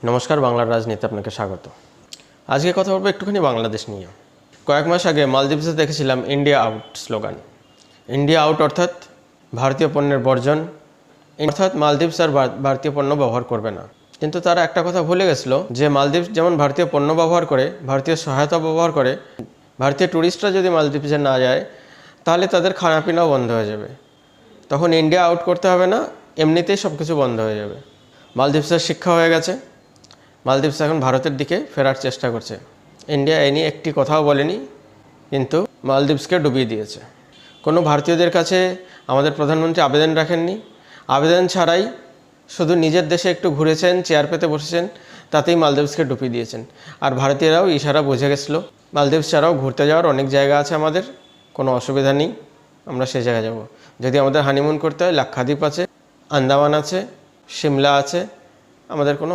নমস্কার, বাংলার রাজনীতি আপনাকে স্বাগত। আজকে কথা বলবো একটুখানি বাংলাদেশ নিয়ে। কয়েক মাস আগে মালদ্বীপসে দেখেছিলাম India out slogan. India out অর্থাৎ ভারতীয় পণ্যের বর্জন, অর্থাৎ মালদ্বীপস আর ভারতীয় পণ্য ব্যবহার করবে না। কিন্তু তারা একটা কথা ভুলে গেছিলো যে মালদ্বীপ যেমন ভারতীয় পণ্য ব্যবহার করে, ভারতীয় সহায়তা ব্যবহার করে, ভারতীয় ট্যুরিস্টরা যদি মালদ্বীপসে না যায় তাহলে তাদের খানাপিনাও বন্ধ হয়ে যাবে। তখন ইন্ডিয়া আউট করতে হবে না, এমনিতেই সব কিছু বন্ধ হয়ে যাবে। মালদ্বীপসের শিক্ষা হয়ে গেছে, মালদ্বীপস এখন ভারতের দিকে ফেরার চেষ্টা করছে। ইন্ডিয়া এ নিয়ে একটি কথাও বলেনি, কিন্তু মালদ্বীপসকে ডুবিয়ে দিয়েছে। কোনো ভারতীয়দের কাছে আমাদের প্রধানমন্ত্রী আবেদন রাখেননি, আবেদন ছাড়াই শুধু নিজের দেশে একটু ঘুরেছেন, চেয়ার পেতে বসেছেন, তাতেই মালদ্বীপসকে ডুবিয়ে দিয়েছেন। আর ভারতীয়রাও ইশারা বুঝে গেছিলো মালদ্বীপস ছাড়াও ঘুরতে যাওয়ার অনেক জায়গা আছে আমাদের, কোনো অসুবিধা নেই, আমরা সে জায়গায় যাব। যদি আমাদের হানিমুন করতে হয়, লাক্ষাদ্বীপ আছে, আন্দামান আছে, সিমলা আছে, আমাদের কোনো